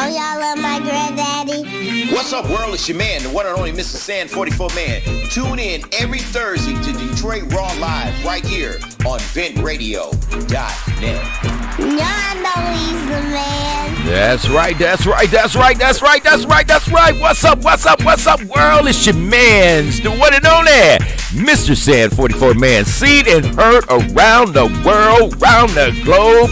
Don't y'all love my granddaddy? What's up, world? It's your man, the one and only Mr. Sand 44 Man. Tune in every Thursday to Detroit Raw Live right here on ventradio.net. Y'all know he's the man. That's right. What's up, world? It's your man's, the one and only Mr. Sand 44 Man. Seen and heard around the world, around the globe.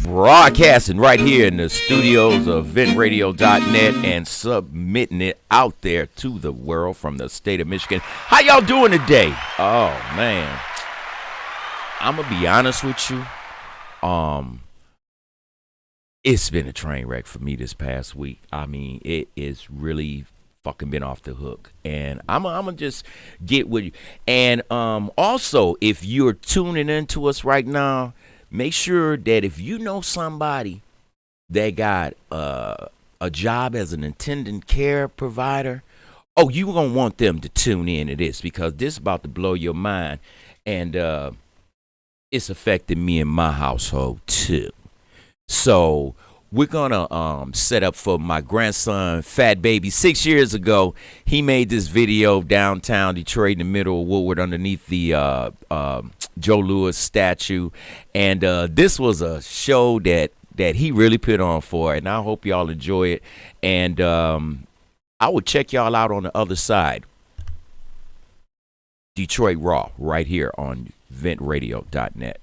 Broadcasting right here in the studios of ventradio.net and submitting it out there to the world from the state of Michigan. How y'all doing today? Oh, man. I'm going to be honest with you. It's been a train wreck for me this past week. I mean, it is really fucking been off the hook. And I'm going to just get with you. And also, if you're tuning into us right now, make sure that if you know somebody that got a job as an attendant care provider, you're going to want them to tune in to this, because this is about to blow your mind. And it's affecting me and my household too. So we're going to set up for my grandson, Fat Baby. 6 years ago, he made this video downtown Detroit in the middle of Woodward underneath the Joe Louis statue. And this was a show that he really put on for it. And I hope y'all enjoy it. And I will check y'all out on the other side. Detroit Raw right here on ventradio.net.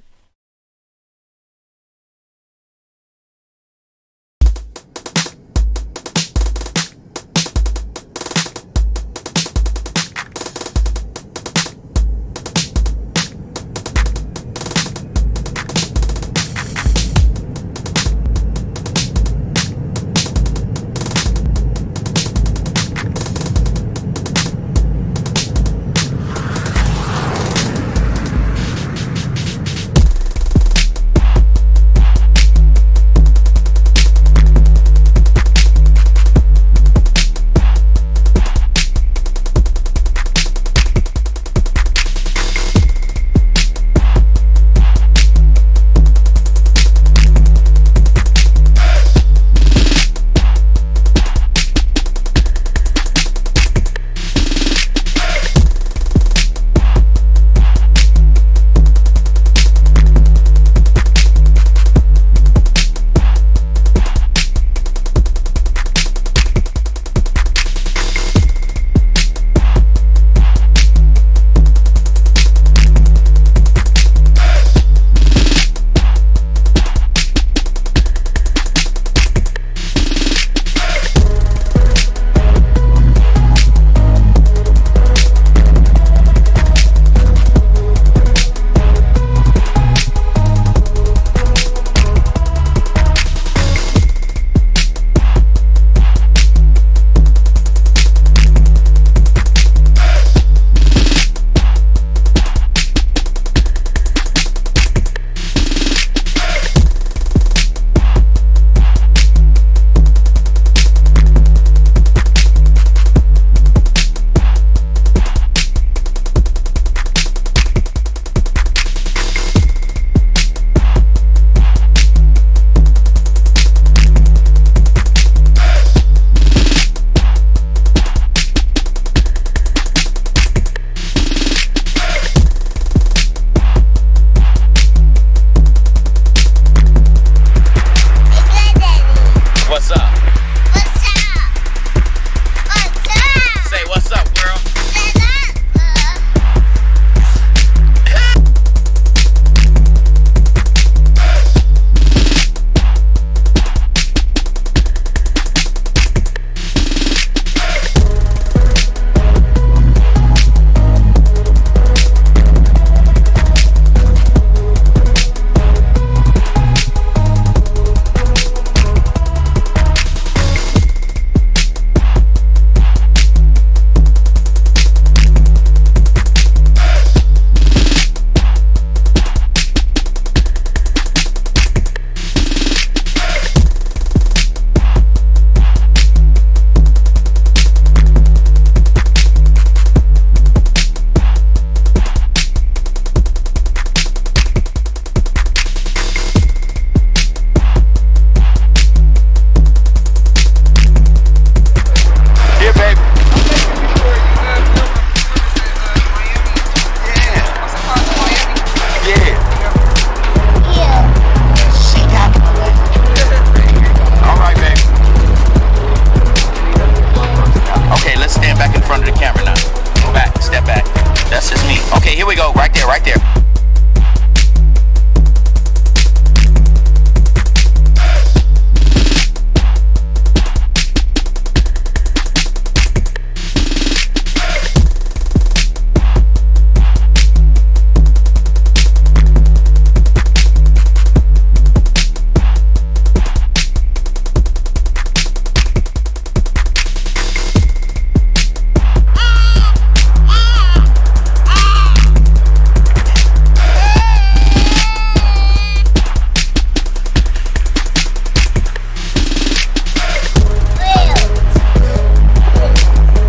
there.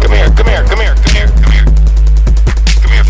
Come here, come here, come here, come here, come here. Come here.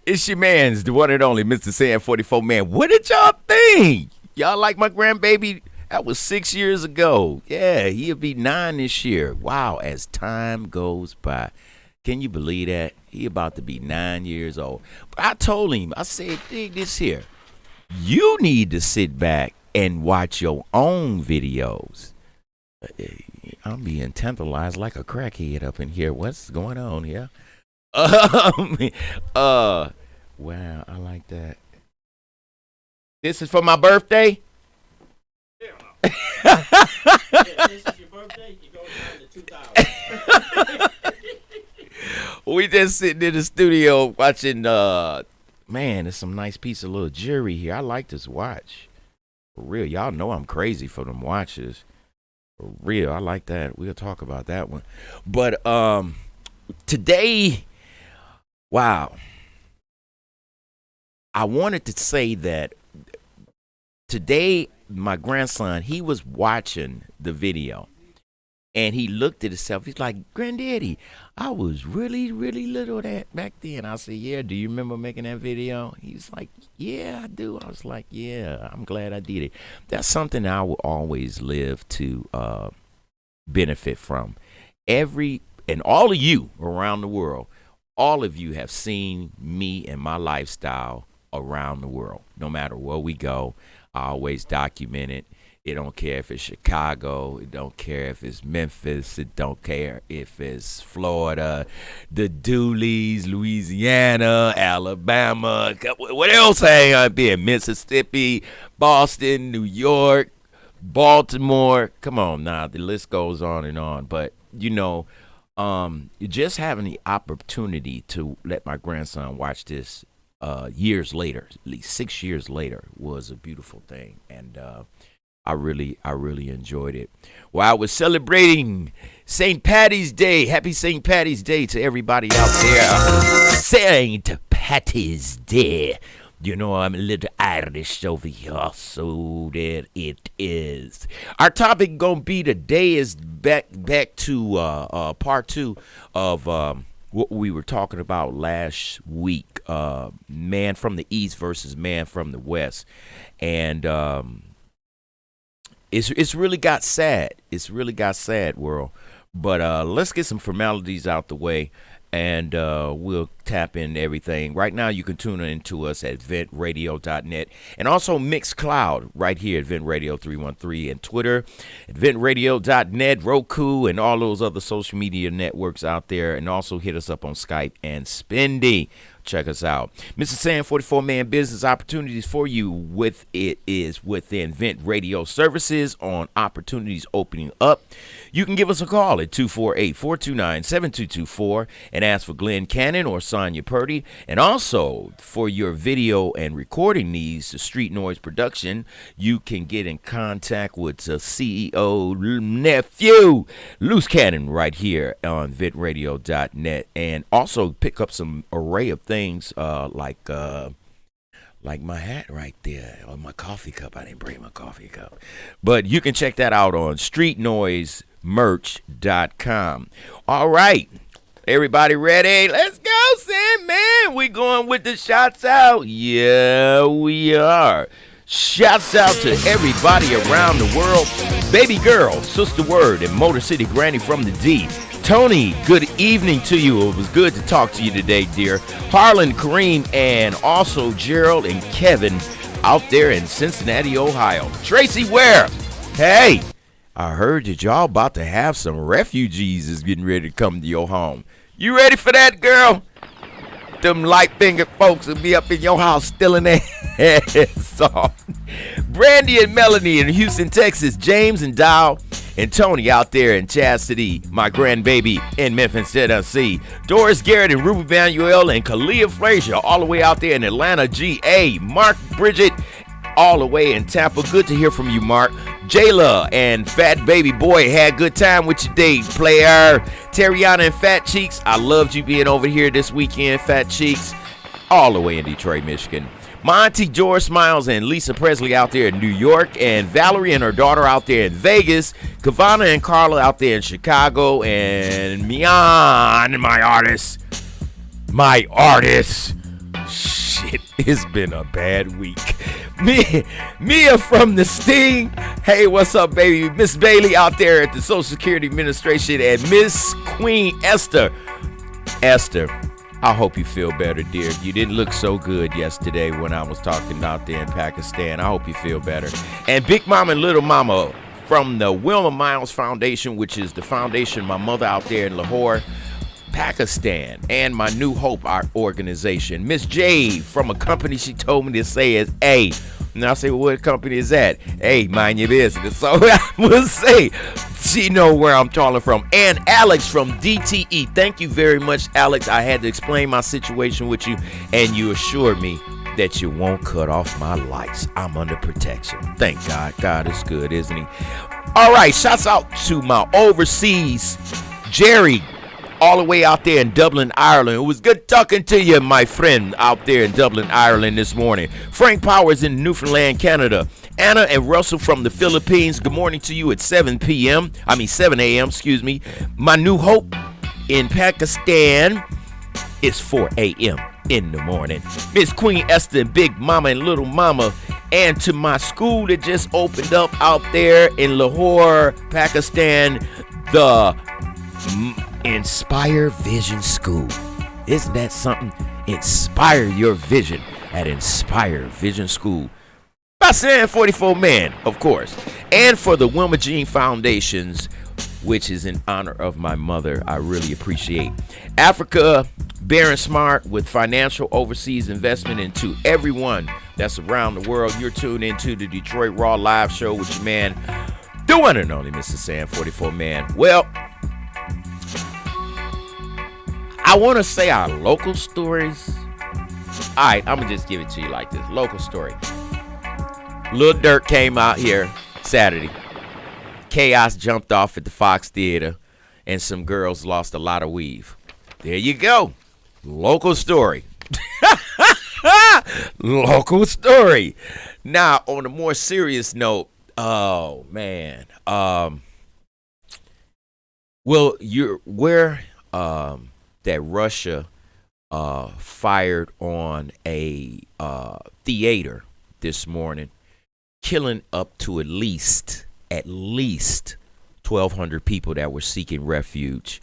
It's your man's, the one and only Mr. Sand 44 man. What did y'all think? Y'all like my grandbaby? That was 6 years ago. Yeah, he'll be 9 this year. Wow, as time goes by. Can you believe that? He about to be 9 years old. But I told him, I said, dig this here. You need to sit back and watch your own videos. I'm being tantalized like a crackhead up in here. What's going on here? Wow, I like that. This is for my birthday? Yeah, this is your birthday, you go down to 2,000. We just sitting in the studio watching, man, there's some nice piece of little jewelry here. I like this watch. For real, y'all know I'm crazy for them watches. For real, I like that. We'll talk about that one. But today, wow. I wanted to say that today, my grandson, he was watching the video. And he looked at himself. He's like, Granddaddy, I was really, really little back then. I said, yeah, do you remember making that video? He's like, yeah, I do. I was like, yeah, I'm glad I did it. That's something I will always live to benefit from. And all of you around the world, all of you have seen me and my lifestyle around the world. No matter where we go, I always document it. It don't care if it's Chicago. It don't care if it's Memphis. It don't care if it's Florida, the Dooleys, Louisiana, Alabama. What else hang I been? Mississippi, Boston, New York, Baltimore. Come on now, the list goes on and on. But, you know, just having the opportunity to let my grandson watch this years later, at least 6 years later, was a beautiful thing. And I really enjoyed it. Well, I was celebrating St. Patty's Day. Happy St. Patty's Day to everybody out there. St. Patty's Day. You know, I'm a little Irish over here, so there it is. Our topic gonna be today is back to part 2 of what we were talking about last week. Man from the East versus man from the West. And it's really got sad. It's really got sad, world. But let's get some formalities out the way, and we'll tap in everything. Right now, you can tune into us at ventradio.net, and also Mixcloud right here at ventradio 313, and Twitter at ventradio.net, Roku, and all those other social media networks out there. And also hit us up on Skype and Spendy. Check us out. Mr. Sam 44 Man Business Opportunities for you with it is within Vent Radio Services on opportunities opening up. You can give us a call at 248-429-7224 and ask for Glenn Cannon or Sonia Purdy. And also for your video and recording needs, the Street Noise Production, you can get in contact with the CEO nephew, Loose Cannon, right here on ventradio.net. And also pick up some array of things like my hat right there, or my coffee cup. I didn't bring my coffee cup, but you can check that out on streetnoisemerch.com. All right, everybody ready? Let's go, Sam, man. We going with the shots out. Yeah, we are. Shouts out to everybody around the world. Baby Girl, Sister Word, and Motor City Granny from the D. Tony, good evening to you. It was good to talk to you today, dear. Harlan, Kareem, and also Gerald and Kevin out there in Cincinnati, Ohio. Tracy Ware, hey, I heard that y'all about to have some refugees is getting ready to come to your home. You ready for that, girl? Them light-fingered folks will be up in your house stealing their heads off. Brandy and Melanie in Houston, Texas. James and Dow and Tony out there in Chastity, my grandbaby in Memphis, Tennessee. Doris Garrett and Ruby Manuel and Kalia Frazier all the way out there in Atlanta, GA. Mark Bridget all the way in Tampa. Good to hear from you, Mark. Jayla and Fat Baby Boy had good time with your date, player. Terriana and Fat Cheeks, I loved you being over here this weekend, Fat Cheeks, all the way in Detroit, Michigan. My auntie George Smiles and Lisa Presley out there in New York, and Valerie and her daughter out there in Vegas, Kavana and Carla out there in Chicago, and Mian, my artist. Shit, it's been a bad week. Mia from the Sting. Hey, what's up, baby? Miss Bailey out there at the Social Security Administration, and Miss Queen Esther. Esther, I hope you feel better, dear. You didn't look so good yesterday when I was talking out there in Pakistan. I hope you feel better. And Big Mama and Little Mama from the Wilma Miles Foundation, which is the foundation my mother out there in Lahore, Pakistan, and my New Hope our organization. Miss J from a company she told me to say is A. And I say, well, what company is that? Hey, mind your business. So I will say, she know where I'm calling from. And Alex from DTE. Thank you very much, Alex. I had to explain my situation with you, and you assured me that you won't cut off my lights. I'm under protection. Thank God. God is good, isn't he? All right, shouts out to my overseas Jerry, all the way out there in Dublin, Ireland. It was good talking to you, my friend, out there in Dublin, Ireland this morning. Frank Powers in Newfoundland, Canada. Anna and Russell from the Philippines. Good morning to you at 7 a.m. excuse me. My New Hope in Pakistan is 4 a.m. in the morning. Miss Queen Esther and Big Mama and Little Mama. And to my school that just opened up out there in Lahore, Pakistan, the Inspire Vision School. Isn't that something? Inspire your vision at Inspire Vision School. By Sam 44 Man, of course. And for the Wilma Jean Foundations, which is in honor of my mother, I really appreciate. Africa, Baron Smart with financial overseas investment into everyone that's around the world. You're tuned into the Detroit Raw Live Show with your man, the one and only Mr. Sam 44 Man. Well, I want to say our local stories. All right, I'm going to just give it to you like this. Local story. Lil Durk came out here Saturday. Chaos jumped off at the Fox Theater, and some girls lost a lot of weave. There you go. Local story. Local story. Now, on a more serious note, oh, man. Well, you're where that Russia fired on a theater this morning, killing up to at least at least 1,200 people that were seeking refuge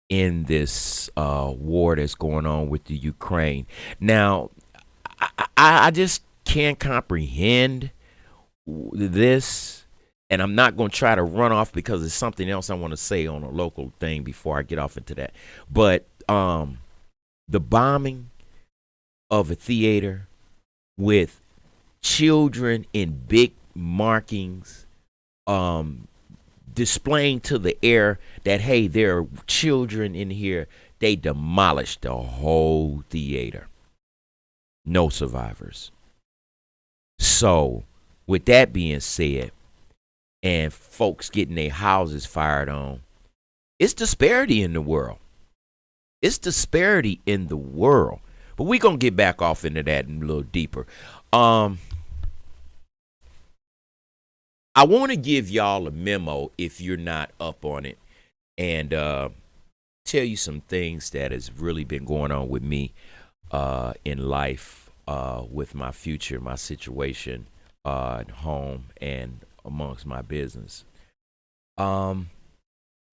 in this war that's going on with the Ukraine. Now, I just can't comprehend this, and I'm not going to try to run off because there's something else I want to say on a local thing before I get off into that. But the bombing of a theater with children in big markings, displaying to the air that, hey, there are children in here. They demolished the whole theater. No survivors. So, with that being said, and folks getting their houses fired on, it's disparity in the world. It's disparity in the world. But we're going to get back off into that a little deeper. I want to give y'all a memo if you're not up on it, and tell you some things that has really been going on with me in life, with my future, my situation at home, and amongst my business.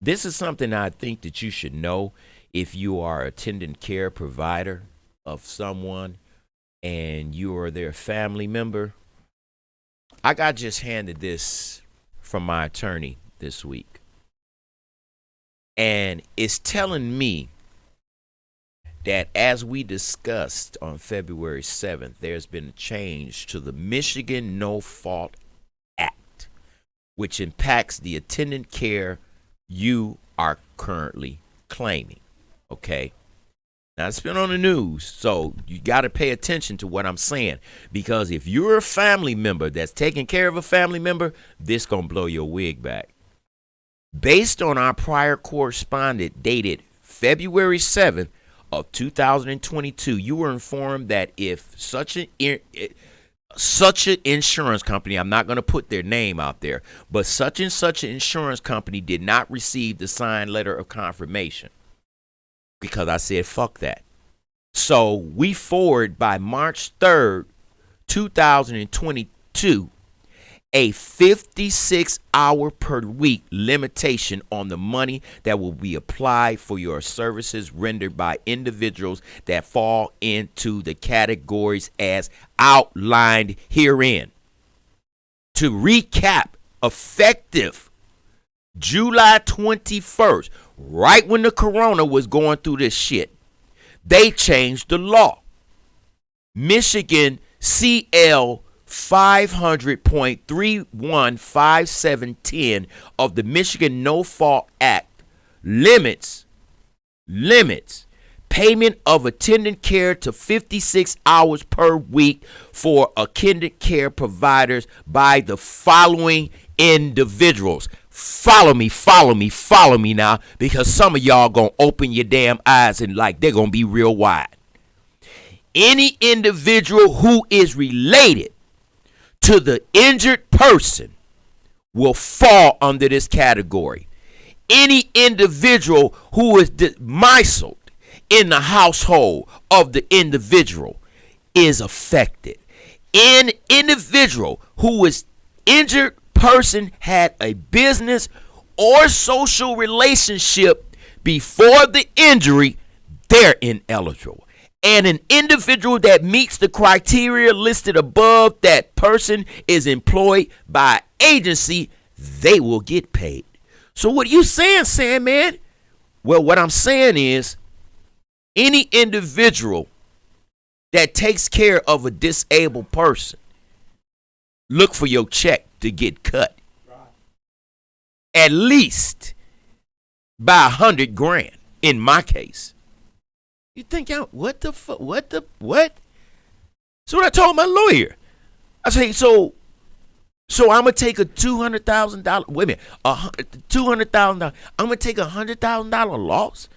This is something I think that you should know if you are an attendant care provider of someone and you are their family member. I got just handed this from my attorney this week, and it's telling me that, as we discussed on February 7th, there's been a change to the Michigan No Fault Act, which impacts the attendant care you are currently claiming. Okay? Now, it's been on the news, so you got to pay attention to what I'm saying, because if you're a family member that's taking care of a family member, this going to blow your wig back. Based on our prior correspondence dated February 7th of 2022, you were informed that if such an insurance company, I'm not going to put their name out there, but such and such an insurance company did not receive the signed letter of confirmation, because I said, fuck that. So we forward by March 3rd, 2022, a 56-hour per week limitation on the money that will be applied for your services rendered by individuals that fall into the categories as outlined herein. To recap, effective July 21st, right when the corona was going through this shit, they changed the law. Michigan CL 500.315710 of the Michigan No Fault Act limits payment of attendant care to 56 hours per week for attendant care providers by the following individuals. Follow me now, because some of y'all gonna open your damn eyes and like they're gonna be real wide. Any individual who is related to the injured person will fall under this category. Any individual who is domiciled in the household of the individual is affected. An individual who is injured person had a business or social relationship before the injury, they're ineligible. And an individual that meets the criteria listed above, that person is employed by agency, they will get paid. So what are you saying, Sandman? Well, what I'm saying is, any individual that takes care of a disabled person, look for your check to get cut. At least by $100,000 in my case. You think, what the fuck? What? So what I told my lawyer, I say, so I'm gonna take a $200,000. Wait a minute, $200,000. I'm gonna take $100,000 loss.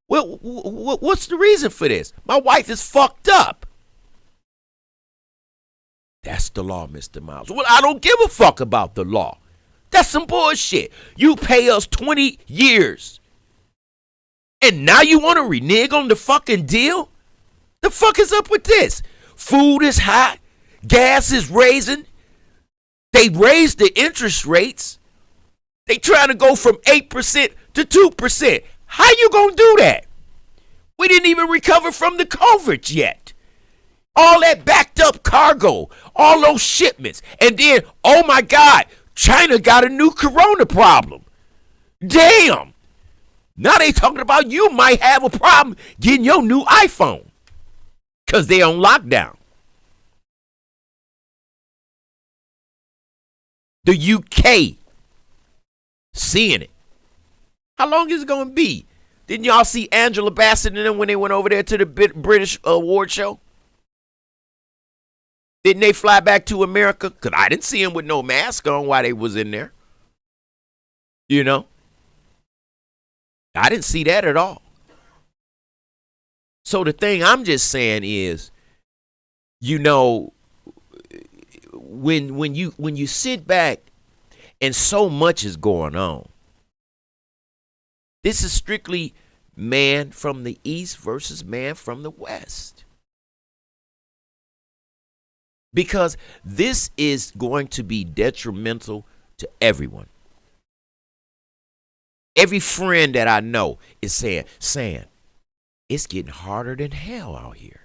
Well, what's the reason for this? My wife is fucked up. That's the law, Mr. Miles. Well, I don't give a fuck about the law. That's some bullshit. You pay us 20 years. And now you want to renege on the fucking deal? The fuck is up with this? Food is hot. Gas is raising. They raised the interest rates. They trying to go from 8% to 2%. How you gonna do that? We didn't even recover from the COVID yet. All that backed up cargo, all those shipments. And then, oh my God, China got a new corona problem. Damn. Now they talking about you might have a problem getting your new iPhone because they on lockdown. The UK seeing it. How long is it going to be? Didn't y'all see Angela Bassett and them when they went over there to the British award show? Didn't they fly back to America? Because I didn't see them with no mask on while they was in there. You know? I didn't see that at all. So the thing I'm just saying is, you know, when you sit back and so much is going on, this is strictly man from the East versus man from the West. Because this is going to be detrimental to everyone. Every friend that I know is saying, it's getting harder than hell out here.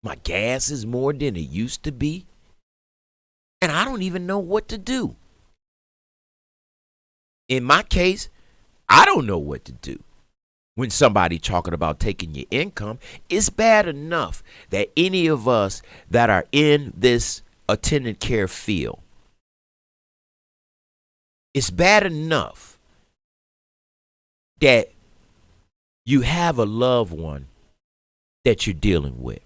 My gas is more than it used to be. And I don't even know what to do. In my case, I don't know what to do. When somebody talking about taking your income, it's bad enough that any of us that are in this attendant care field, it's bad enough that you have a loved one that you're dealing with.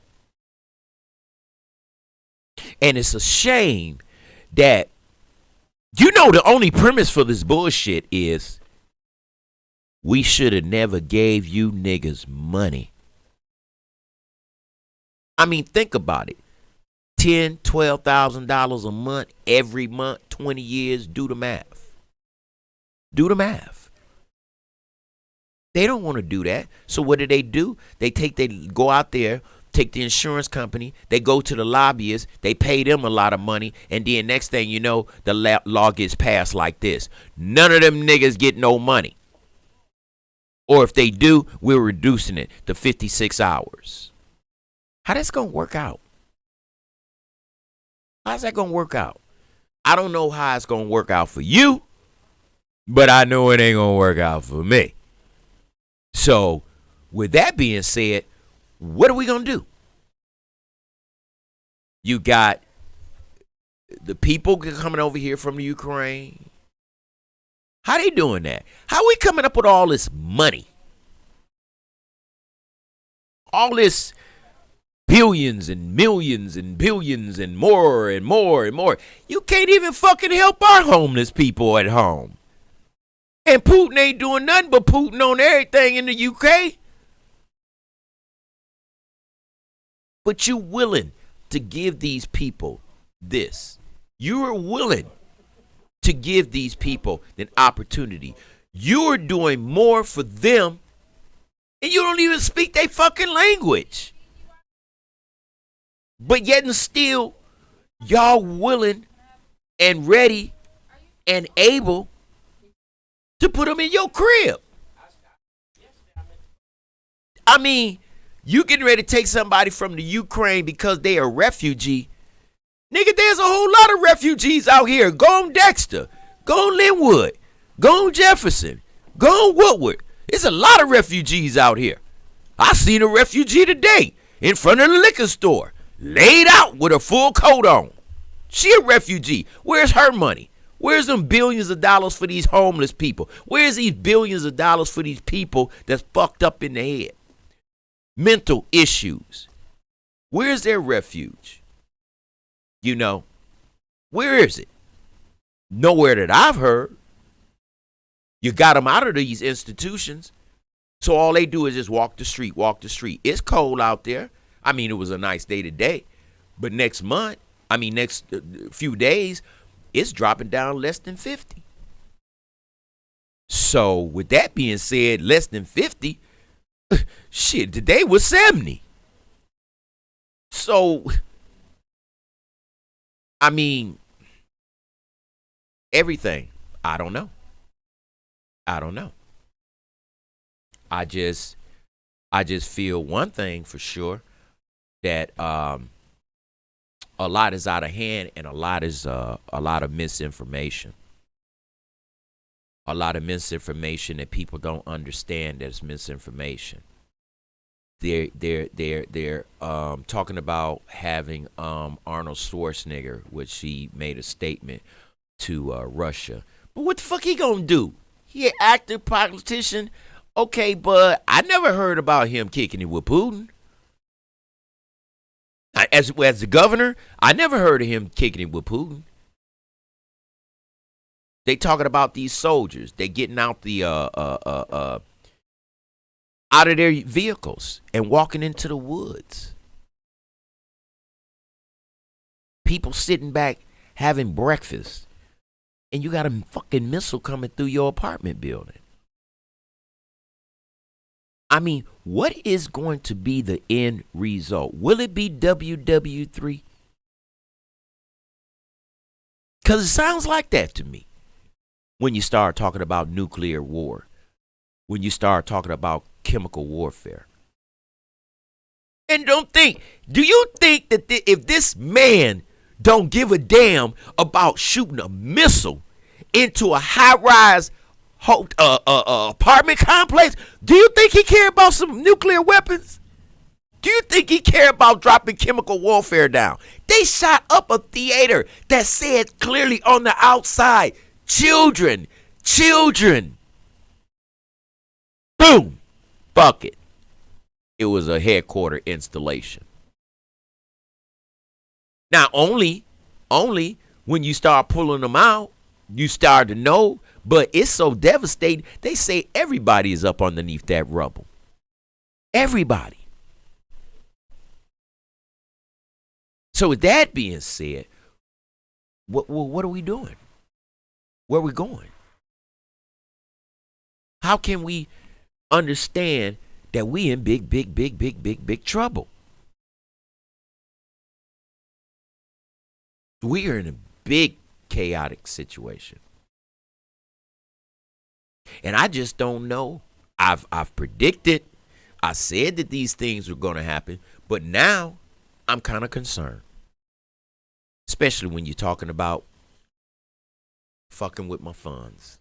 And it's a shame that, you know, the only premise for this bullshit is we should have never gave you niggas money. I mean, think about it. $10,000, $12,000 a month, every month, 20 years, do the math. Do the math. They don't want to do that. So what do? They go out there, take the insurance company, they go to the lobbyists, they pay them a lot of money, and then next thing you know, the law gets passed like this. None of them niggas get no money. Or if they do, we're reducing it to 56 hours. How that's going to work out? How's that going to work out? I don't know how it's going to work out for you, but I know it ain't going to work out for me. So, with that being said, what are we going to do? You got the people coming over here from the Ukraine. How they doing that? How we coming up with all this money? All this billions and millions and billions and more and more and more. You can't even fucking help our homeless people at home. And Putin ain't doing nothing but Putin on everything in the UK. But you willing to give these people this. You are willing to give these people an opportunity. You're doing more for them, and you don't even speak their fucking language. But yet and still, y'all willing and ready and able to put them in your crib. I mean, you getting ready to take somebody from the Ukraine because they are a refugee. Nigga, there's a whole lot of refugees out here. Go on Dexter. Go on Linwood. Go on Jefferson. Go on Woodward. There's a lot of refugees out here. I seen a refugee today in front of the liquor store, laid out with a full coat on. She a refugee. Where's her money? Where's them billions of dollars for these homeless people? Where's these billions of dollars for these people that's fucked up in the head? Mental issues. Where's their refuge? You know, where is it? Nowhere that I've heard. You got them out of these institutions. So all they do is just walk the street. It's cold out there. I mean, it was a nice day today. But next few days, it's dropping down less than 50. So with that being said, less than 50, shit, today was 70. So, I mean, Everything. I don't know. I don't know. I just feel one thing for sure, that a lot is out of hand, and a lot of misinformation. A lot of misinformation that people don't understand that it's misinformation. They're talking about having Arnold Schwarzenegger, which he made a statement to Russia. But what the fuck he gonna do? He an actor, politician. Okay, but I never heard about him kicking it with Putin. As the governor, I never heard of him kicking it with Putin. They talking about these soldiers. They getting out the out of their vehicles and walking into the woods. People sitting back having breakfast, and you got a fucking missile coming through your apartment building. I mean, what is going to be the end result? Will it be WW3? Because it sounds like that to me. When you start talking about nuclear war, when you start talking about chemical warfare. And do you think that if this man don't give a damn about shooting a missile into a high-rise apartment complex, do you think he care about some nuclear weapons? Do you think he care about dropping chemical warfare down? They shot up a theater that said clearly on the outside, children. Boom. Fuck it. It was a headquarter installation. Now, only when you start pulling them out, you start to know, but it's so devastating. They say everybody is up underneath that rubble. Everybody. So with that being said, what are we doing? Where are we going? How can we understand that we in big trouble? We are in a big chaotic situation. And I just don't know. I've predicted. I said that these things were going to happen, but now I'm kind of concerned. Especially when you're talking about fucking with my funds.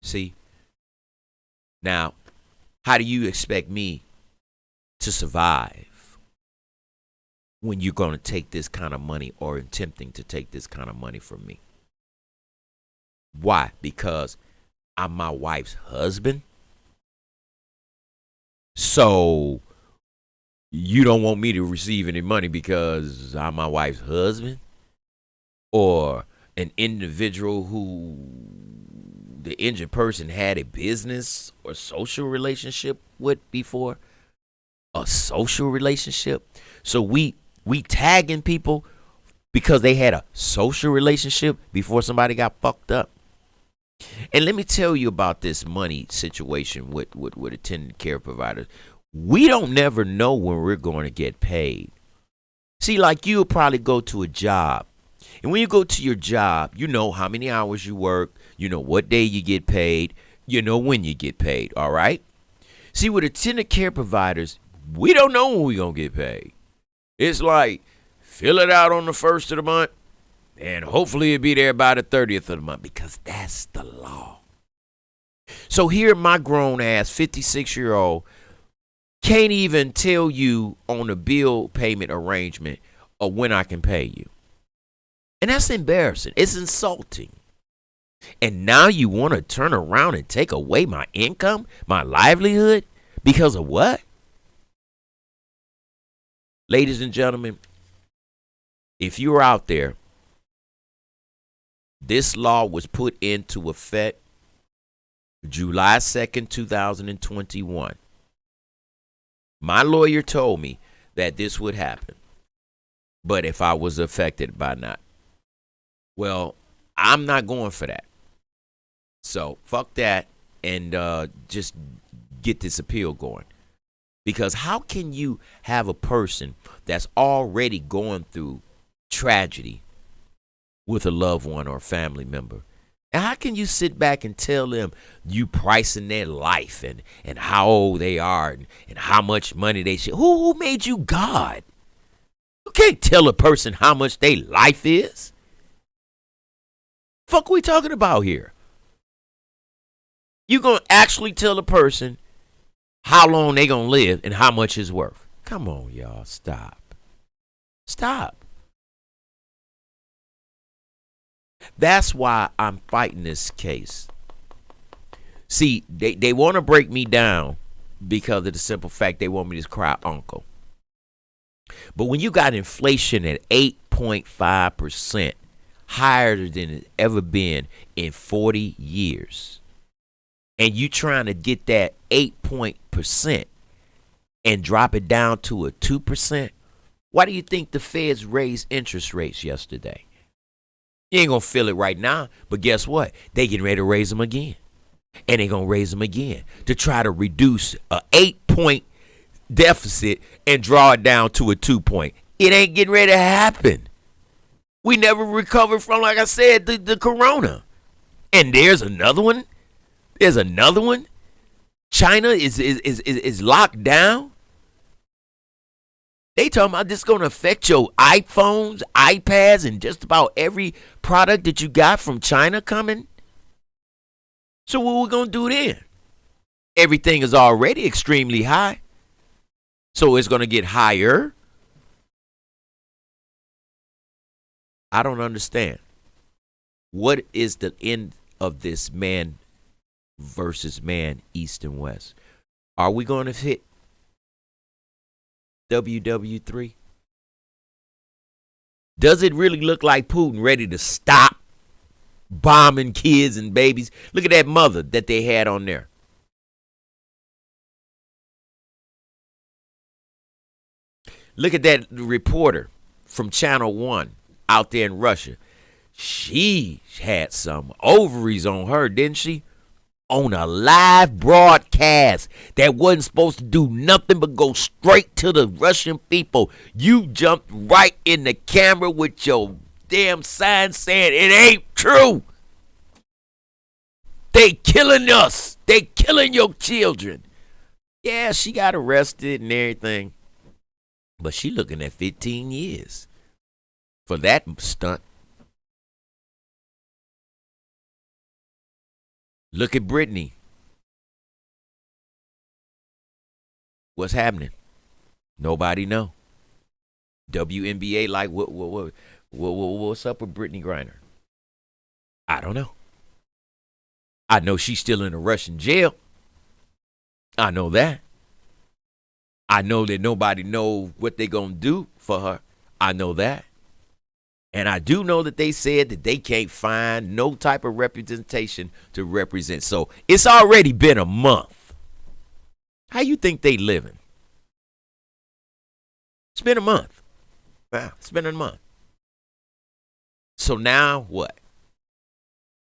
See? Now, how do you expect me to survive when you're going to take this kind of money or attempting to take this kind of money from me? Why? Because I'm my wife's husband? So you don't want me to receive any money because I'm my wife's husband? Or an individual who the injured person had a business or social relationship with before? A social relationship? So we tagging people because they had a social relationship before somebody got fucked up? And let me tell you about this money situation with attendant care providers. We don't never know when we're going to get paid. See, like you'll probably go to a job. And when you go to your job, you know how many hours you work. You know what day you get paid. You know when you get paid. All right? See, with attendant care providers, we don't know when we're going to get paid. It's like, fill it out on the 1st of the month. And hopefully it'll be there by the 30th of the month, because that's the law. So here my grown ass 56-year-old can't even tell you on a bill payment arrangement of when I can pay you. And that's embarrassing. It's insulting. And now you want to turn around and take away my income, my livelihood, because of what? Ladies and gentlemen, if you're out there, this law was put into effect July 2nd, 2021. My lawyer told me that this would happen, but if I was affected by not. Well, I'm not going for that. So fuck that and just get this appeal going. Because how can you have a person that's already going through tragedy with a loved one or a family member. And how can you sit back and tell them you pricing their life and how old they are and how much money they should? Who made you God? You can't tell a person how much their life is. Fuck we talking about here? You gonna actually tell a person how long they gonna live and how much it's worth? Come on, y'all. Stop. That's why I'm fighting this case. See, they want to break me down because of the simple fact they want me to cry uncle. But when you got inflation at 8.5%, higher than it's ever been in 40 years, and you trying to get that 8% and drop it down to a 2%, why do you think the Feds raised interest rates yesterday? You ain't going to feel it right now, but guess what? They getting ready to raise them again. And they going to raise them again to try to reduce a 8-point deficit and draw it down to a 2-point. It ain't getting ready to happen. We never recovered from, like I said, the corona. And there's another one. China is locked down. They talking about this going to affect your iPhones, iPads, and just about every product that you got from China coming. So what we going to do then? Everything is already extremely high. So it's going to get higher. I don't understand. What is the end of this man versus man, East and West? Are we going to hit WW3? Does it really look like Putin ready to stop bombing kids and babies? Look at that mother that they had on there. Look at that reporter from Channel 1 out there in Russia. She had some ovaries on her, didn't she? On a live broadcast that wasn't supposed to do nothing but go straight to the Russian people. You jumped right in the camera with your damn sign saying it ain't true. They killing us. They killing your children. Yeah, she got arrested and everything. But she looking at 15 years for that stunt. Look at Brittany. What's happening? Nobody know. WNBA like what's up with Brittany Griner? I don't know. I know she's still in a Russian jail. I know that. I know that nobody knows what they're going to do for her. I know that. And I do know that they said that they can't find no type of representation to represent. So it's already been a month. How you think they living? It's been a month. Wow, it's been a month. So now what?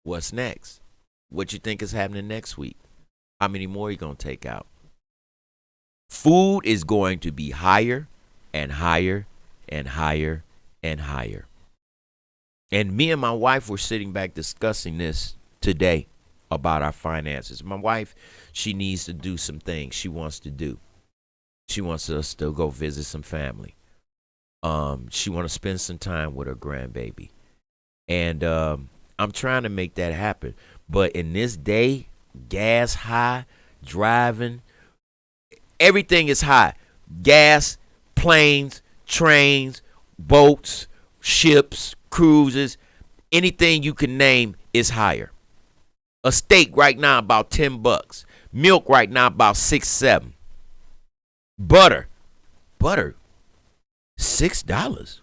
What's next? What you think is happening next week? How many more are you going to take out? Food is going to be higher and higher and higher and higher. And me and my wife were sitting back discussing this today about our finances. My wife, she needs to do some things she wants to do. She wants us to go visit some family. She want to spend some time with her grandbaby. And I'm trying to make that happen. But in this day, gas high, driving, everything is high. Gas, planes, trains, boats, ships, cruises, anything you can name is higher. A steak right now about $10. Milk right now about $6-7. Butter $6.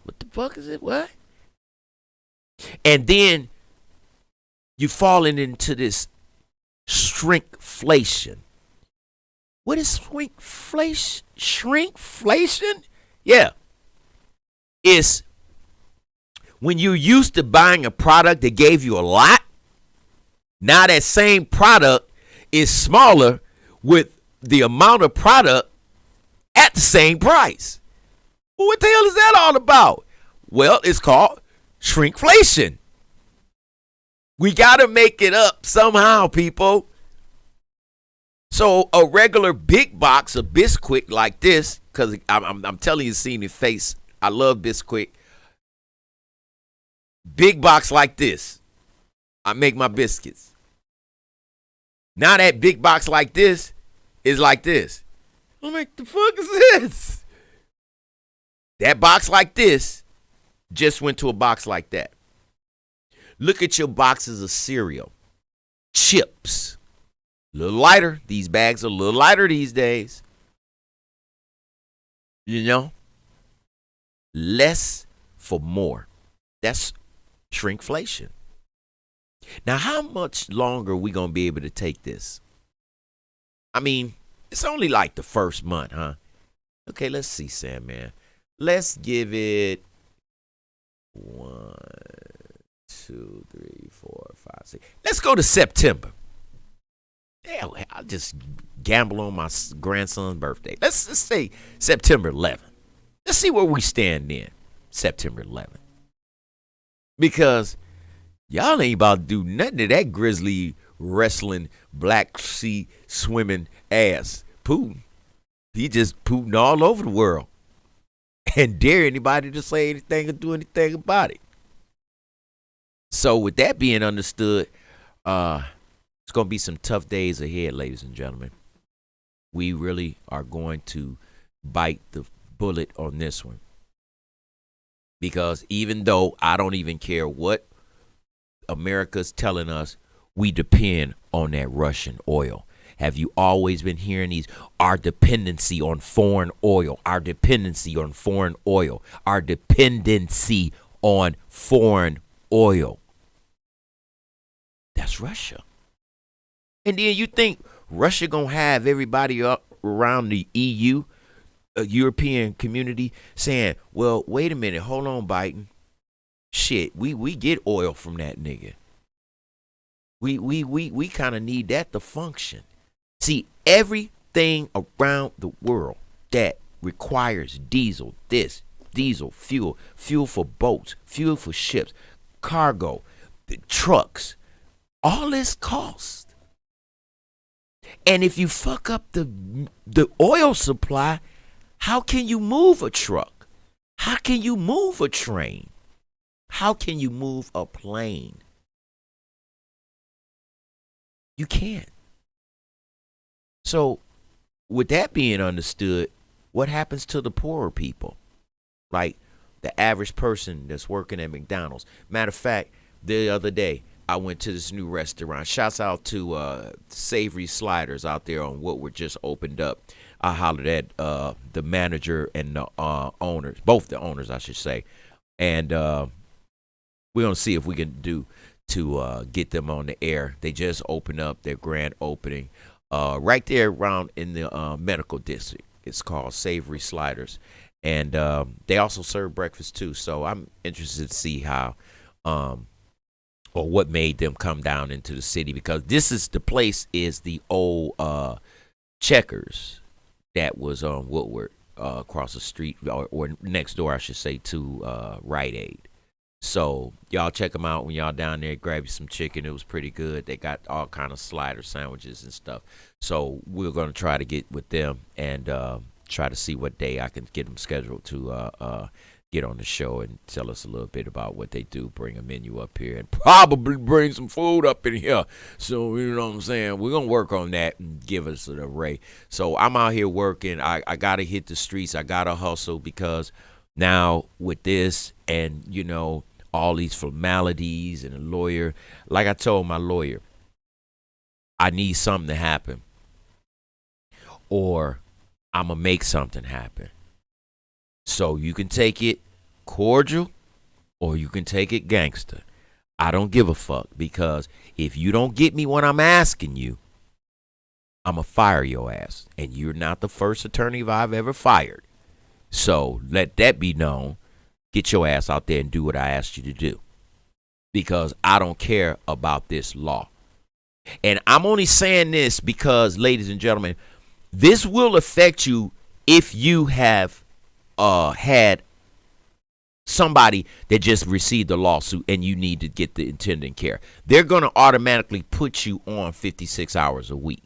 What the fuck is it? What? And then you falling into this shrinkflation. What is shrinkflation? Shrinkflation? Yeah. It's when you're used to buying a product that gave you a lot, now that same product is smaller with the amount of product at the same price. Well, what the hell is that all about? Well, it's called shrinkflation. We got to make it up somehow, people. So a regular big box of Bisquick like this, because I'm telling you, seeing your face, I love Bisquick. Big box like this, I make my biscuits. Now that big box like this is like this. I'm like, the fuck is this? That box like this just went to a box like that. Look at your boxes of cereal. Chips. A little lighter. These bags are a little lighter these days. You know? Less for more. That's shrinkflation. Now, how much longer are we going to be able to take this? I mean, it's only like the first month, huh? Okay, let's see, Sam, man. Let's give it 1, 2, 3, 4, 5, 6. Let's go to September. Yeah, I'll just gamble on my grandson's birthday. Let's say September 11th. Let's see where we stand then, September 11th. Because y'all ain't about to do nothing to that grizzly wrestling, black sea swimming ass Putin. He just Putin all over the world. And dare anybody to say anything or do anything about it. So with that being understood, it's going to be some tough days ahead, ladies and gentlemen. We really are going to bite the bullet on this one. Because even though I don't even care what America's telling us, we depend on that Russian oil. Have you always been hearing these? Our dependency on foreign oil, our dependency on foreign oil, our dependency on foreign oil. That's Russia. And then you think Russia gonna have everybody up around the EU, European community, saying, well, wait a minute, hold on, Biden. Shit, we get oil from that nigga. We kind of need that to function. See, everything around the world that requires diesel, diesel, fuel for boats, fuel for ships, cargo, the trucks, all this cost. And if you fuck up the oil supply, how can you move a truck? How can you move a train? How can you move a plane? You can't. So, with that being understood, what happens to the poorer people? Like the average person that's working at McDonald's. Matter of fact, the other day, I went to this new restaurant. Shouts out to Savory Sliders out there on Woodward, just opened up. I hollered at the manager and the owners, both the owners, I should say. And we're going to see if we can do to get them on the air. They just opened up their grand opening right there around in the medical district. It's called Savory Sliders. And they also serve breakfast too. So I'm interested to see how or what made them come down into the city, because this is the place is the old Checkers that was on Woodward across the street or next door, I should say, to Rite Aid. So y'all check them out when y'all down there. Grab you some chicken. It was pretty good. They got all kind of slider sandwiches and stuff. So we're going to try to get with them and try to see what day I can get them scheduled to get on the show and tell us a little bit about what they do. Bring a menu up here and probably bring some food up in here. So, you know what I'm saying? We're going to work on that and give us an array. So I'm out here working. I got to hit the streets. I got to hustle because now with this and, you know, all these formalities and a lawyer, like I told my lawyer, I need something to happen or I'm going to make something happen. So you can take it cordial or you can take it gangster. I don't give a fuck, because if you don't get me when I'm asking you, I'm going to fire your ass. And you're not the first attorney I've ever fired. So let that be known. Get your ass out there and do what I asked you to do, because I don't care about this law. And I'm only saying this because, ladies and gentlemen, this will affect you if you have had somebody that just received a lawsuit and you need to get the attendant care. They're going to automatically put you on 56 hours a week.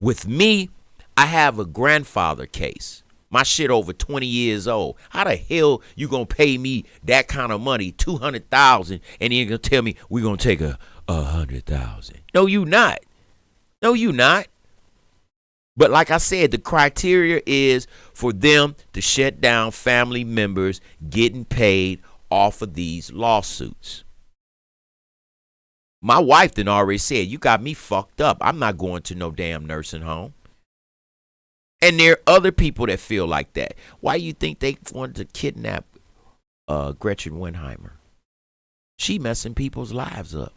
With me, I have a grandfather case. My shit over 20 years old. How the hell you going to pay me that kind of money, $200,000, and then you're going to tell me we're going to take a $100,000? No, you not. No, you not. But like I said, the criteria is for them to shut down family members getting paid off of these lawsuits. My wife done already said, you got me fucked up. I'm not going to no damn nursing home. And there are other people that feel like that. Why you think they wanted to kidnap Gretchen Wenheimer? She messing people's lives up.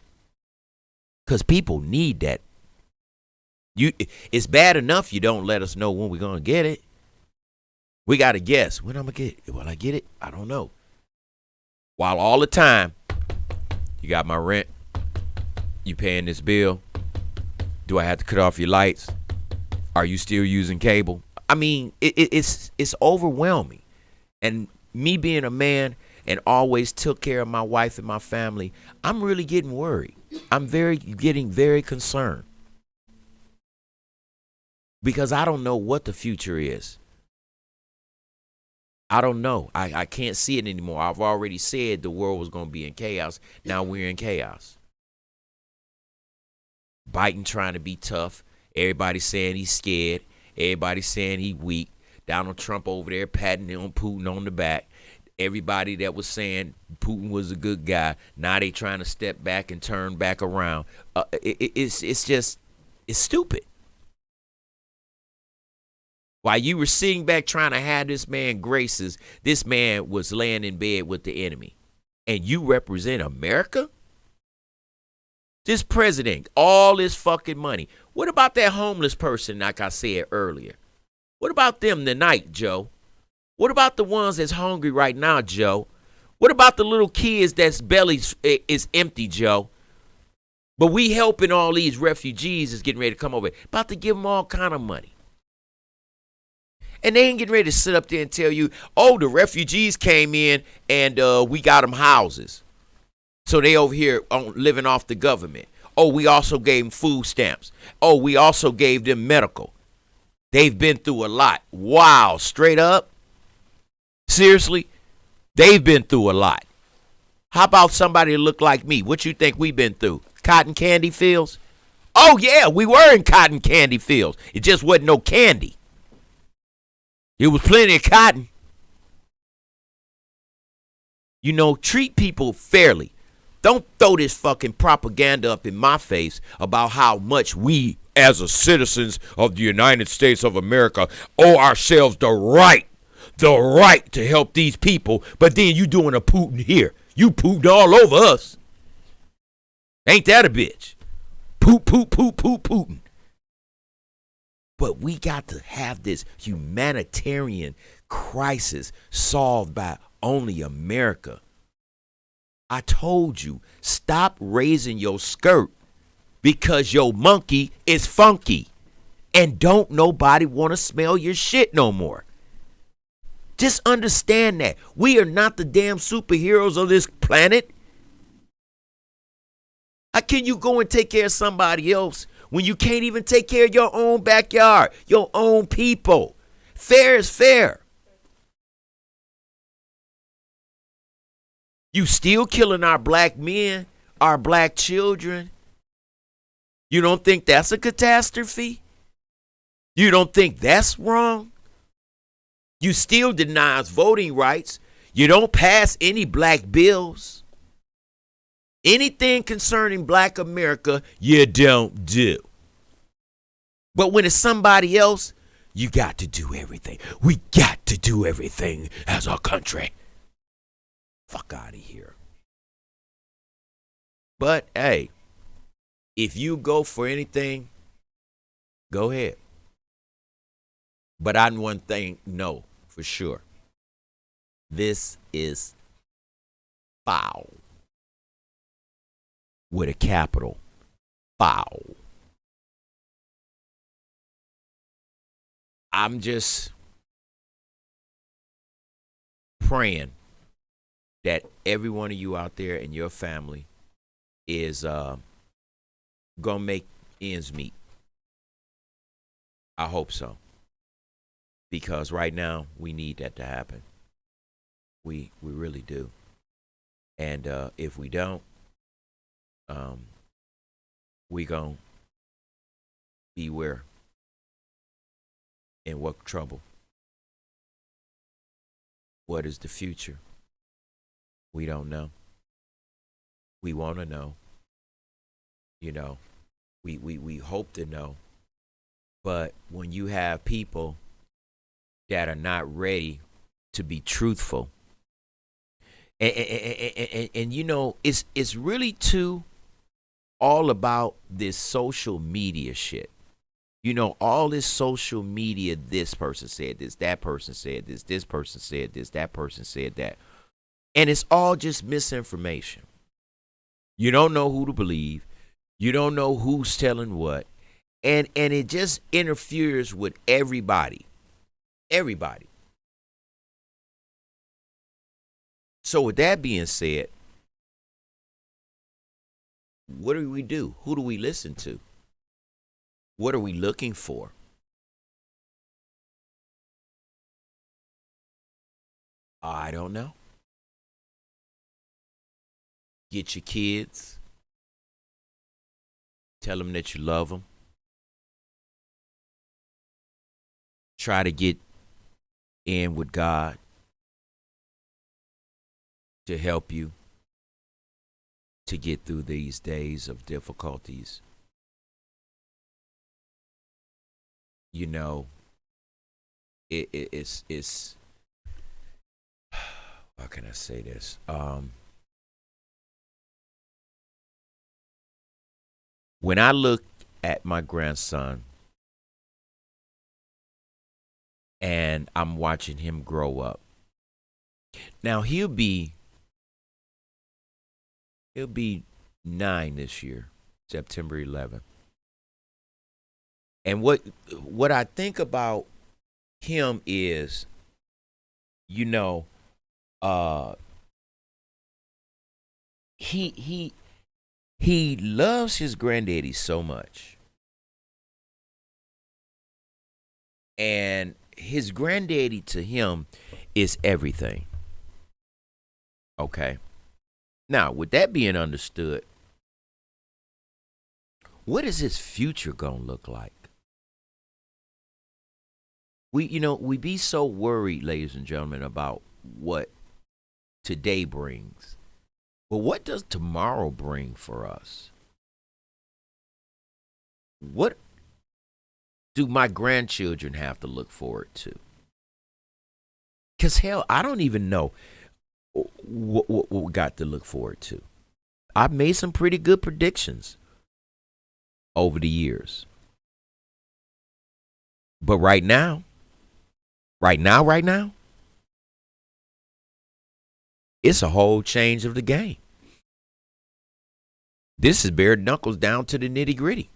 Because people need that. It's bad enough you don't let us know when we're going to get it. We got to guess. When I'm going to get it? Will I get it? I don't know. While all the time, you got my rent. You paying this bill. Do I have to cut off your lights? Are you still using cable? I mean, it's overwhelming. And me being a man and always took care of my wife and my family, I'm really getting worried. I'm getting very concerned. Because I don't know what the future is. I don't know. I can't see it anymore. I've already said the world was going to be in chaos. Now we're in chaos. Biden trying to be tough. Everybody saying he's scared. Everybody saying he weak. Donald Trump over there patting on Putin on the back. Everybody that was saying Putin was a good guy, now they trying to step back and turn back around. It's stupid. While you were sitting back trying to have this man graces, this man was laying in bed with the enemy. And you represent America? This president, all this fucking money. What about that homeless person, like I said earlier? What about them tonight, Joe? What about the ones that's hungry right now, Joe? What about the little kids that's belly is empty, Joe? But we helping all these refugees is getting ready to come over. About to give them all kind of money. And they ain't getting ready to sit up there and tell you, oh, the refugees came in and we got them houses. So they over here living off the government. Oh, we also gave them food stamps. Oh, we also gave them medical. They've been through a lot. Wow, straight up? Seriously? They've been through a lot. How about somebody that look like me? What you think we've been through? Cotton candy fields? Oh, yeah, we were in cotton candy fields. It just wasn't no candy. It was plenty of cotton. You know, treat people fairly. Don't throw this fucking propaganda up in my face about how much we, as a citizens of the United States of America, owe ourselves the right to help these people, but then you doing a Putin here. You Putin all over us. Ain't that a bitch? Putin. But we got to have this humanitarian crisis solved by only America. I told you, stop raising your skirt because your monkey is funky and don't nobody want to smell your shit no more. Just understand that. We are not the damn superheroes of this planet. How can you go and take care of somebody else when you can't even take care of your own backyard, your own people? Fair is fair. You still killing our black men, our black children. You don't think that's a catastrophe? You don't think that's wrong? You still deny us voting rights. You don't pass any black bills. Anything concerning black America, you don't do. But when it's somebody else, you got to do everything. We got to do everything as a country. Fuck out of here. But hey, if you go for anything, go ahead. But I one thing know for sure. This is foul. With a capital. Foul. I'm just praying that every one of you out there and your family is gonna make ends meet. I hope so. Because right now we need that to happen. We really do. And if we don't, we gonna beware in what trouble. What is the future? We don't know. We want to know. You know, we hope to know. But when you have people that are not ready to be truthful, and you know, it's really too all about this social media shit. You know, all this social media, this person said this, that person said this person said this, that person said that. And it's all just misinformation. You don't know who to believe. You don't know who's telling what. And it just interferes with everybody. Everybody. So with that being said, what do we do? Who do we listen to? What are we looking for? I don't know. Get your kids. Tell them that you love them. Try to get in with God to help you to get through these days of difficulties. You know, it's how can I say this? When I look at my grandson and I'm watching him grow up, now he'll be 9 this year, September 11th. And what I think about him is, you know, he loves his granddaddy so much. And his granddaddy to him is everything. Okay. Now, with that being understood, what is his future gonna look like? We be so worried, ladies and gentlemen, about what today brings. But what does tomorrow bring for us? What do my grandchildren have to look forward to? Because hell, I don't even know what we got to look forward to. I've made some pretty good predictions over the years. But right now, it's a whole change of the game. This is bare knuckles down to the nitty gritty.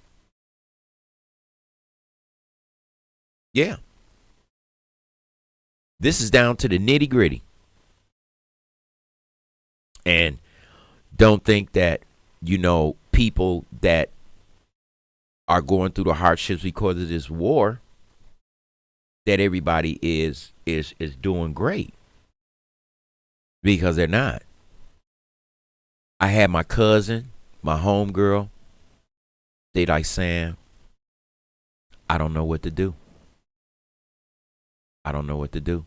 Yeah. This is down to the nitty gritty. And don't think that, you know, people that are going through the hardships because of this war, that everybody is doing great, because they're not. I had my cousin, my homegirl, they like, Sam, I don't know what to do. I don't know what to do.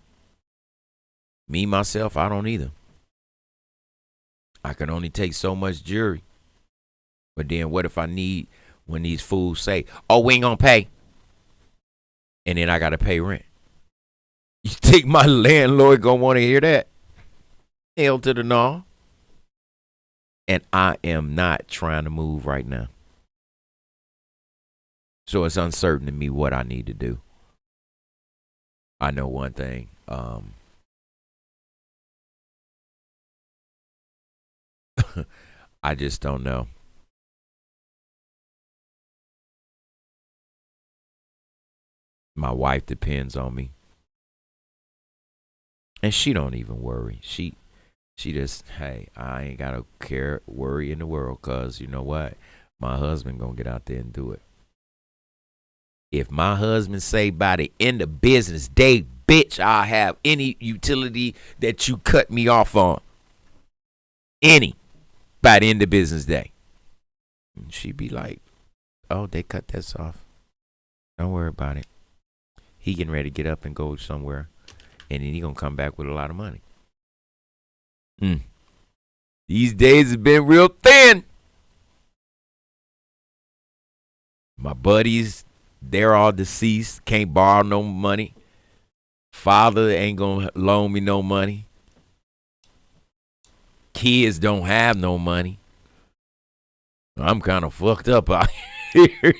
Me, myself, I don't either. I can only take so much jury. But then what if I need, when these fools say, oh, we ain't gonna pay, and then I gotta pay rent? You think my landlord gonna want to hear that? Hell to the no. And I am not trying to move right now. So it's uncertain to me what I need to do. I know one thing. I just don't know. My wife depends on me. And she don't even worry. She just, hey, I ain't got a worry in the world, cause you know what? My husband gonna get out there and do it. If my husband say by the end of business day, bitch, I'll have any utility that you cut me off on. Any. By the end of business day. And she be like, oh, they cut this off. Don't worry about it. He getting ready to get up and go somewhere. And then he gonna come back with a lot of money. These days have been real thin. My buddies, they're all deceased. Can't borrow no money. Father ain't gonna loan me no money. Kids don't have no money. I'm kind of fucked up out here.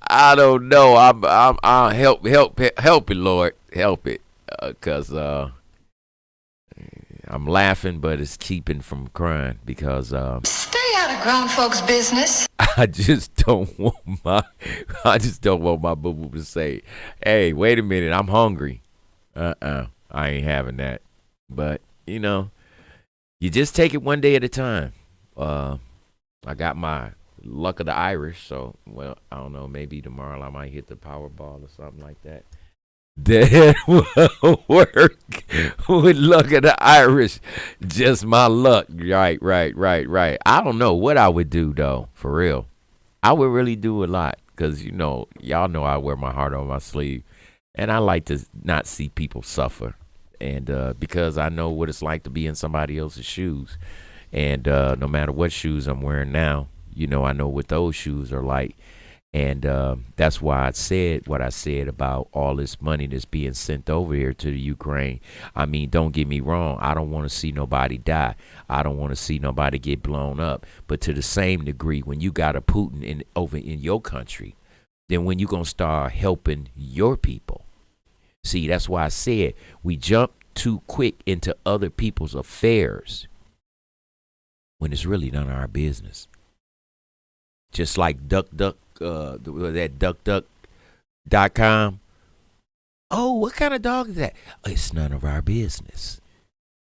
I don't know. I'll help it, Lord, help it, cause I'm laughing, but it's keeping from crying because stay out of grown folks' business. I just don't want my boo boo to say, "Hey, wait a minute, I'm hungry." I ain't having that. But you know, you just take it one day at a time. I got my luck of the Irish, so well, I don't know. Maybe tomorrow I might hit the Powerball or something like that. That will work with luck of the Irish. Just my luck. Right. I don't know what I would do, though, for real. I would really do a lot because, you know, y'all know I wear my heart on my sleeve. And I like to not see people suffer. And because I know what it's like to be in somebody else's shoes. And no matter what shoes I'm wearing now, you know, I know what those shoes are like. And that's why I said what I said about all this money that's being sent over here to the Ukraine. I mean, don't get me wrong. I don't want to see nobody die. I don't want to see nobody get blown up. But to the same degree, when you got a Putin over in your country, then when you going to start helping your people? See, that's why I said we jump too quick into other people's affairs when it's really none of our business. Just like that duckduck.com. Oh, what kind of dog is that? It's none of our business.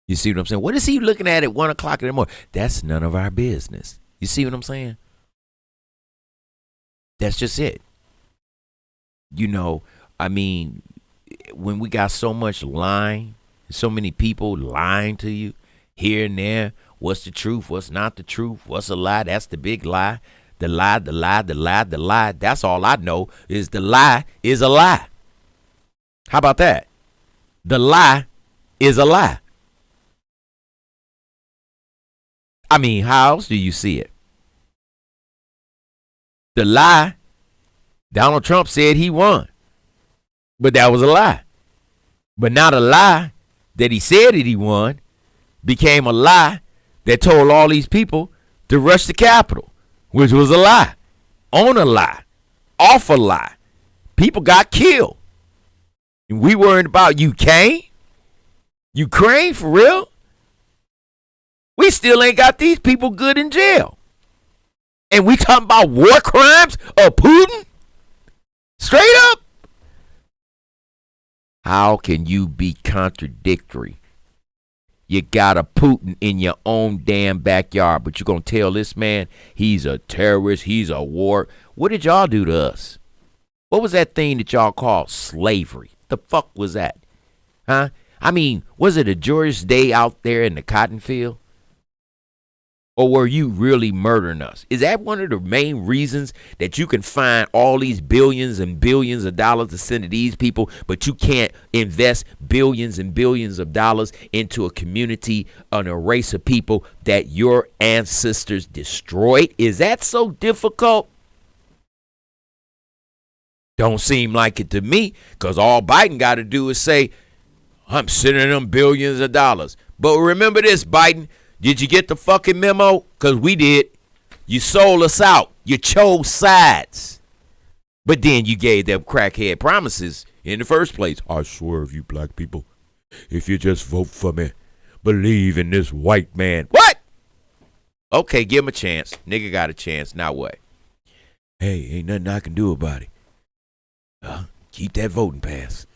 You see what I'm saying? What is he looking at 1 o'clock in the morning? That's none of our business. You see what I'm saying? That's just it. You know, I mean, when we got so much lying, so many people lying to you here and there, what's the truth? What's not the truth? What's a lie? That's the big lie. The lie. That's all I know is the lie is a lie. How about that? The lie is a lie. I mean, how else do you see it? The lie, Donald Trump said he won. But that was a lie. But now the lie that he said that he won became a lie that told all these people to rush the Capitol. Which was a lie, on a lie, off a lie. People got killed. And we worried about Ukraine for real? We still ain't got these people good in jail. And we talking about war crimes of Putin? Straight up. How can you be contradictory? You got a Putin in your own damn backyard, but you're going to tell this man he's a terrorist, he's a war. What did y'all do to us? What was that thing that y'all called slavery? The fuck was that? Huh? I mean, was it a joyous day out there in the cotton field? Or were you really murdering us? Is that one of the main reasons that you can find all these billions and billions of dollars to send to these people, but you can't invest billions and billions of dollars into a community and a race of people that your ancestors destroyed? Is that so difficult? Don't seem like it to me, because all Biden got to do is say, I'm sending them billions of dollars. But remember this, Biden. Did you get the fucking memo? Because we did. You sold us out. You chose sides. But then you gave them crackhead promises in the first place. I swear if you black people, if you just vote for me, believe in this white man. What? Okay, give him a chance. Nigga got a chance. Now what? Hey, ain't nothing I can do about it. Keep that voting pass.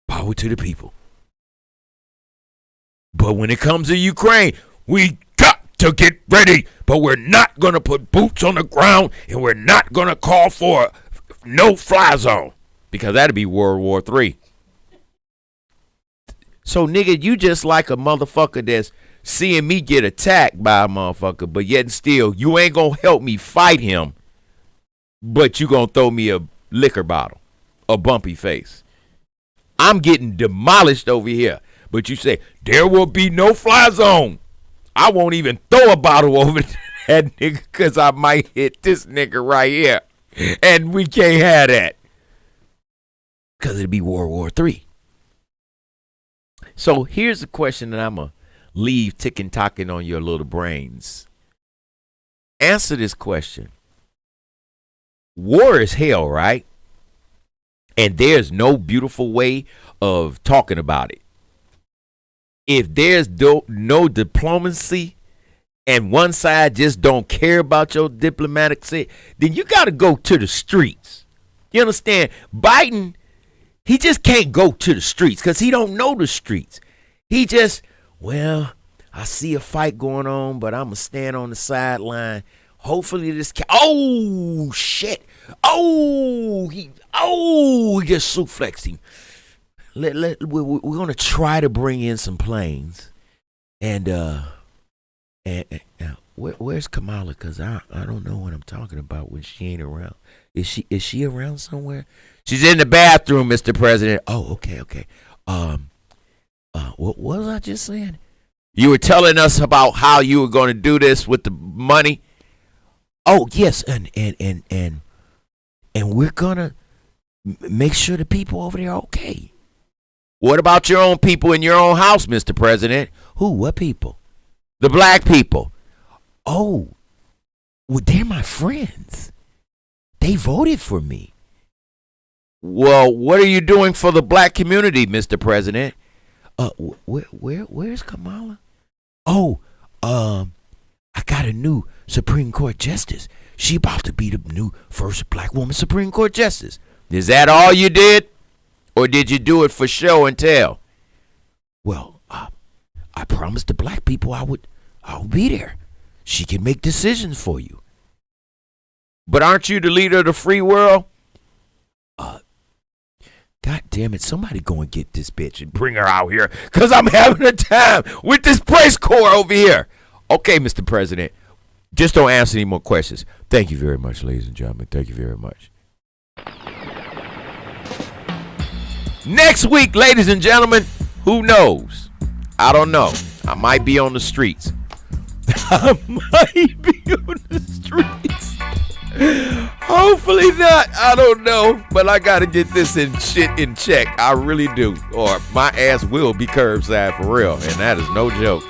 Power to the people. But when it comes to Ukraine, we got to get ready. But we're not going to put boots on the ground, and we're not going to call for a no-fly zone, because that'd be World War III. So, nigga, you just like a motherfucker that's seeing me get attacked by a motherfucker, but yet still, you ain't going to help me fight him, but you going to throw me a liquor bottle, a bumpy face. I'm getting demolished over here. But you say, there will be no fly zone. I won't even throw a bottle over that nigga because I might hit this nigga right here. And we can't have that. Because it'd be World War III. So here's a question that I'm going to leave ticking-tocking on your little brains. Answer this question. War is hell, right? And there's no beautiful way of talking about it. If there's no diplomacy and one side just don't care about your diplomatic set, then you got to go to the streets. You understand? Biden, he just can't go to the streets because he don't know the streets. He just, well, I see a fight going on, but I'm going to stand on the sideline. Hopefully this oh, shit. He just suplexed him. We're going to try to bring in some planes. And where's Kamala? Because I don't know what I'm talking about when she ain't around. Is she around somewhere? She's in the bathroom, Mr. President. Oh, okay. What was I just saying? You were telling us about how you were going to do this with the money. Oh, yes. And we're going to make sure the people over there are okay. What about your own people in your own house, Mr. President? Who? What people? The black people. Oh, well, they're my friends. They voted for me. Well, what are you doing for the black community, Mr. President? Where's Kamala? Oh, I got a new Supreme Court justice. She about to be the new first black woman Supreme Court justice. Is that all you did? Or did you do it for show and tell? Well, I promised the black people I'll be there. She can make decisions for you. But aren't you the leader of the free world? God damn it, somebody go and get this bitch and bring her out here, because I'm having a time with this press corps over here. Okay, Mr. President, just don't answer any more questions. Thank you very much, ladies and gentlemen. Thank you very much. Next week, ladies and gentlemen, who knows? I don't know. I might be on the streets. Hopefully not. I don't know. But I got to get this in check. I really do. Or my ass will be curbside for real. And that is no joke.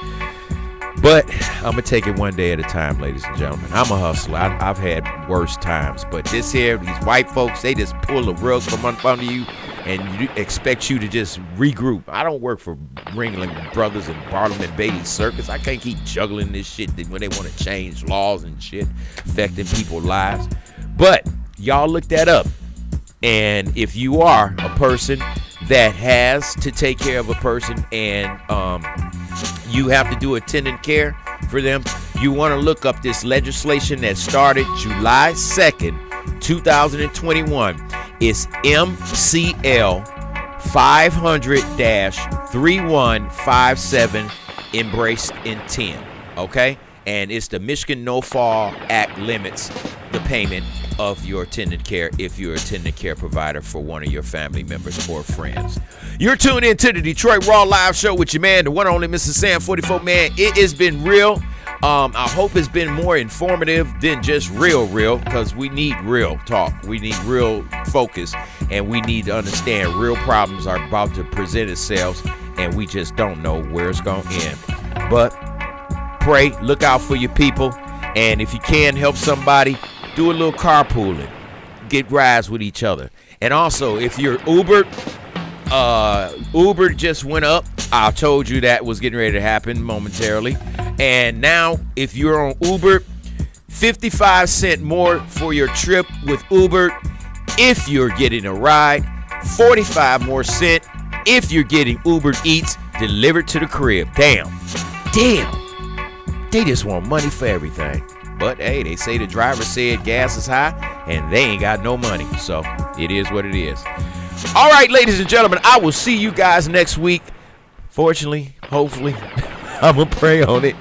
But I'm going to take it one day at a time, ladies and gentlemen. I'm a hustler. I've had worse times. But this here, these white folks, they just pull the rug from under you and expect you to just regroup. I don't work for Ringling Brothers and Barnum and Bailey Circus. I can't keep juggling this shit when they want to change laws and shit affecting people's lives. But y'all look that up. And if you are a person that has to take care of a person and you have to do attendant care for them, you want to look up this legislation that started July 2nd, 2021. It's MCL 500-3157 Embraced in 10. Okay? And it's the Michigan No Fault Act limits the payment of your attendant care if you're an attendant care provider for one of your family members or friends. You're tuned in to the Detroit Raw Live Show with your man, the one and only Mr. Sam 44. Man, it has been real. I hope it's been more informative than just real, because we need real talk. We need real focus, and we need to understand real problems are about to present itself, and we just don't know where it's going to end. But pray, look out for your people, and if you can help somebody, do a little carpooling. Get rides with each other. And also, if you're Uber just went up. I told you that was getting ready to happen momentarily. And now, if you're on Uber, 55 cents more for your trip with Uber if you're getting a ride. 45 more cents if you're getting Uber Eats. delivered to the crib. Damn. They just want money for everything. But hey, they say the driver said gas is high and they ain't got no money. So it is what it is. All right, ladies and gentlemen, I will see you guys next week. Fortunately, hopefully, I'm going to pray on it.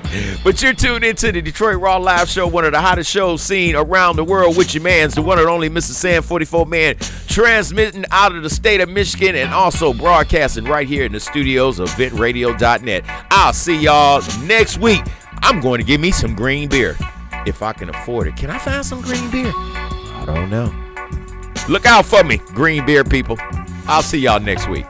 But you're tuned into the Detroit Raw Live Show, one of the hottest shows seen around the world with your mans, the one and only Mr. Sam 44 Man, transmitting out of the state of Michigan and also broadcasting right here in the studios of ventradio.net. I'll see y'all next week. I'm going to give me some green beer if I can afford it. Can I find some green beer? I don't know. Look out for me, green beer people. I'll see y'all next week.